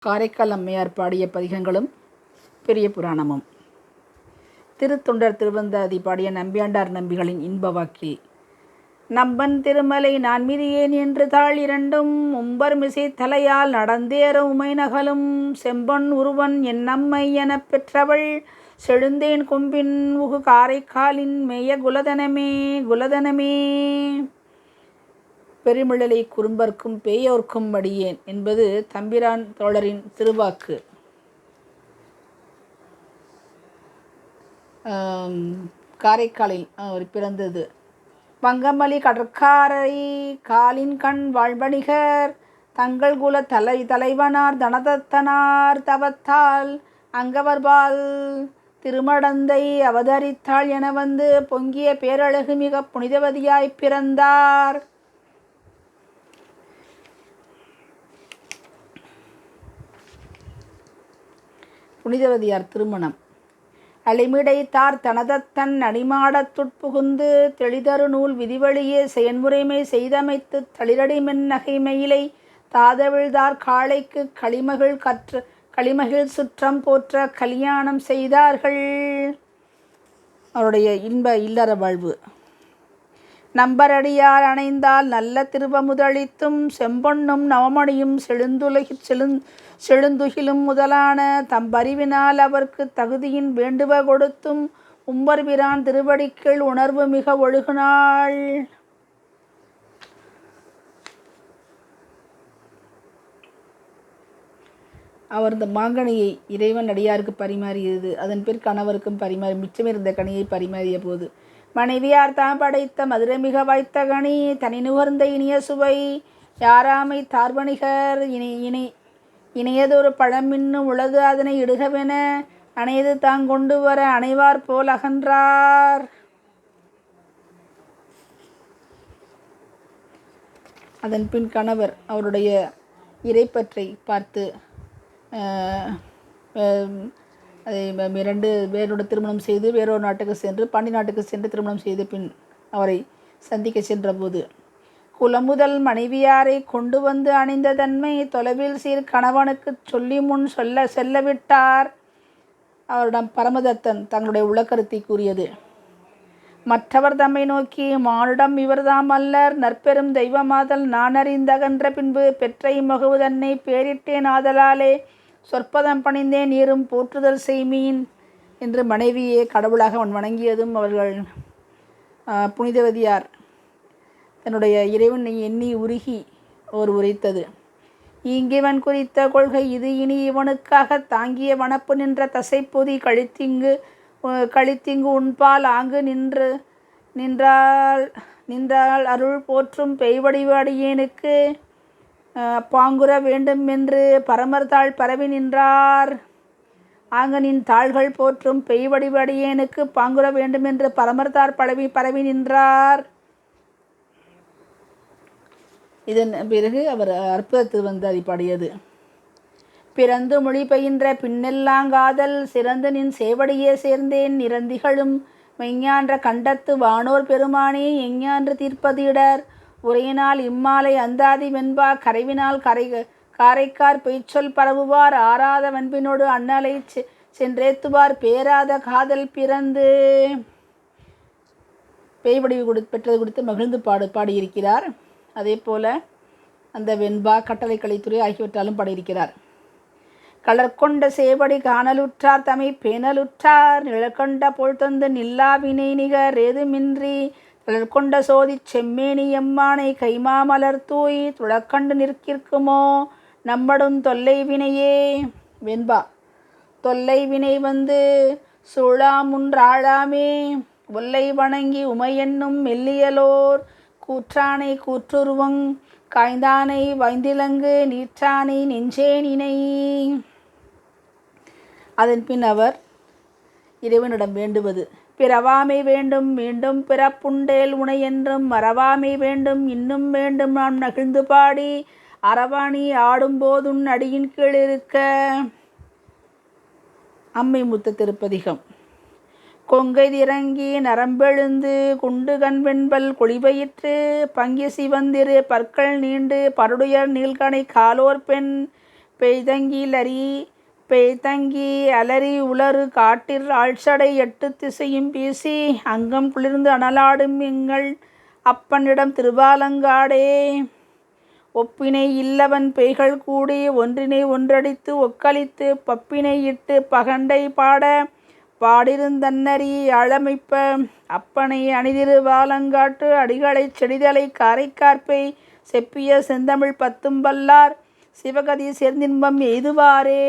காரைக்கால் அம்மையார் பாடிய பதிகங்களும் பெரிய புராணமும். திருத்தொண்டர் திருவந்தாதி பாடிய நம்பியாண்டார் நம்பிகளின் இன்ப வாக்கில் நம்பன் திருமலை நான் மிதியேன் என்று தாழ் இரண்டும் உம்பர் மிசை தலையால் நடந்தேற உமை நகலும் செம்பொன் உருவன் என் நம்மை எனப் பெற்றவள் செழுந்தேன் கொம்பின் உகு காரைக்காலின் மேய குலதனமே குலதனமே. பெருமிழலை குறும்பர்க்கும் பேயோர்க்கும் அடியேன் என்பது தம்பிரான் தோழரின் திருவாக்கு. காரைக்காலில் அவர் பிறந்தது. வங்கமலி கடற்காரை காலின் கண் வாழ்வணிகர் தங்கள் குல தலைவனார் தனதத்தனார் தவத்தால் அங்கவர்பால் திருமடந்தை அவதரித்தாள் என வந்து பொங்கிய பேரழகு மிக புனிதவதியாய் பிறந்தார். புனிதவதியார் திருமணம். அழிமிடைத்தார் தனதத்தன் அடிமாடத் துட்புகுந்து தெளிதரு நூல் விதிவழியே செயன்முறைமை செய்தமைத்து தளிரடி மென் நகைமயிலை தாதவிழ்தார் காளைக்கு களிமகிழ் சுற்றம் போற்ற கல்யாணம் செய்தார்கள். அவருடைய இன்ப இல்லற வாழ்வு. நம்பரடியார் அணைந்தால் நல்ல திருவமுதளித்தும் செம்பொன்னும் நவமணியும் செழுந்துகிலும் முதலான தம்பறிவினால் அவர்க்கு தகுதியின் வேண்டுவ கொடுத்தும் உம்பர் பிரான் திருவடிக்கீழ் உணர்வு மிக ஒழுகுனாள். அவர் இந்த மாங்கனியை இறைவன் அடியாருக்கு பரிமாறியது. அதன் பிறகு கணவருக்கும் பரிமாறி மிச்சமிருந்த கனியை பரிமாறிய போது மனைவியார் தாம் படைத்த மதுரமிக வாய்த்த கனி தனி நுகர்ந்த இனிய சுவை யாராமை தார்வணிகர் இணையதொரு பழமின்னும் உலகு அதனை இடுகவென அணையது தாங்கொண்டு வர அணைவார் போல் அகன்றார். அதன் பின் கணவர் அவருடைய இறைப்பற்றை பார்த்து அதை இரண்டு பேரோட திருமணம் செய்து வேறொரு நாட்டுக்கு சென்று பாண்டி நாட்டுக்கு சென்று திருமணம் செய்து பின் அவரை சந்திக்க சென்றபோது குலமுதல் மனைவியாரை கொண்டு வந்து அணிந்த தன்மை தொலைவில் சீர் கணவனுக்கு சொல்லி முன் செல்லவிட்டார். அவரிடம் பரமதத்தன் தங்களுடைய உளக்கருத்தை கூறியது. மற்றவர் தம்மை நோக்கி மானுடம் இவர்தாம் அல்லர் நற்பெரும் தெய்வமாதல் நான் அறிந்தகன்ற பின்பு பெற்றை மகுவு தன்னை பேரிட்டேன் ஆதலாலே சொற்பதம் பணிந்தேன் நீரும் போற்றுதல் செய்மீன் என்று மனைவியே கடவுளாக அவன் வணங்கியதும் அவர்கள் புனிதவதியார் தன்னுடைய இறைவனை எண்ணி உருகி அவர் உரைத்தது. இங்கிவன் குறித்த கொள்கை இது இனி இவனுக்காக தாங்கிய வனப்பு நின்ற தசைப்பொதி கழித்திங்கு உண்பால் ஆங்கு நின்றால் அருள் போற்றும் பெய்வடிவு அடியேனுக்கு பாங்குற வேண்டும் என்று பரமர்தாள் பரவி நின்றார். ஆங்கனின் தாள்கள் போற்றும் பெய்வடிவு அடியேனுக்கு பாங்குற வேண்டும் என்று பரமர்தாள் பரவி நின்றார். இதன் பிறகு அவர் அற்புதத்தில் வந்து அதை பாடியது. பிறந்து மொழி பயின்ற பின்னெல்லாங்காதல் சிறந்து நின் சேவடியே சேர்ந்தேன் நிறந்திகளும் மெய்ஞான்ற கண்டத்து வானோர் பெருமானே எஞ்ஞான்று தீர்ப்பதிடர் உரையினால் இம்மாலை அந்தாதி வெண்பா கரைவினால் காரைக்கார் பொய்ச்சொல் பரவுவார் ஆராத வன்பினோடு அண்ணலை சென்றேத்துவார் பேராத காதல் பிறந்து பேய்வடிவு பெற்றது குறித்து மகிழ்ந்து பாடியிருக்கிறார். அதே போல அந்த வெண்பா கட்டளை கலைத்துறை ஆகியவற்றாலும் பாடியிருக்கிறார். கலர்கொண்ட சேவடி காணலுற்றார் தமை பேணலுற்றார் நிழற்கொண்ட பொழ்தந்து நில்லாவினை நிகர் ஏதுமின்றி தளர்கொண்ட சோதி செம்மேனி எம்மானை கைமாமலர் தூய் துளக்கண்டு நிற்கிற்குமோ நம்மடும் தொல்லை வினையே. வெண்பா தொல்லை வினை வந்து சூழாமுன்றாழாமே ஒல்லை வணங்கி உமையென்னும் மெல்லியலோர் கூற்றானை கூற்றுருவங் காய்ந்தானை வாய்ந்திலங்கு நீற்றானை நெஞ்சே நினை. அதன் பின் அவர் இறைவனிடம் வேண்டுவது பிறவாமை வேண்டும் மீண்டும் பிறப்புண்டேல் உனை என்றும் மறவாமை வேண்டும் இன்னும் வேண்டும் நான் நகிழ்ந்து பாடி அரவாணி ஆடும்போதுன் அடியின் கீழ் இருக்க. அம்மை முத்த திருப்பதிகம். கொங்கை திறங்கி நரம்பெழுந்து குண்டு கண்வெண்பல் கொழிபயிற்று பங்கி சிவந்திரு பற்கள் நீண்டு பருடுயர் நீள்கணை காலோர் பெண் பெய்தங்கி அலறி உளறு காட்டில் ஆழ்சடை 8 திசையும் வீசி அங்கம் குளிர்ந்து அனலாடும் எங்கள் அப்பனிடம் திருவாலங்காடே. ஒப்பினை இல்லவன் பேய்கள் கூடி ஒன்றினை ஒன்றடித்து ஒக்களித்து பப்பினை இட்டு பகண்டை பாடிருந்தன்னறி ஆழமைப்ப அப்பனை அணிதிரு வாலங்காட்டு அடிகளைச் செடிதலை காரைக்கார்பை செப்பிய செந்தமிழ் 10 வல்லார் சிவகதி சேர்ந்தின்பம் எய்துவாரே.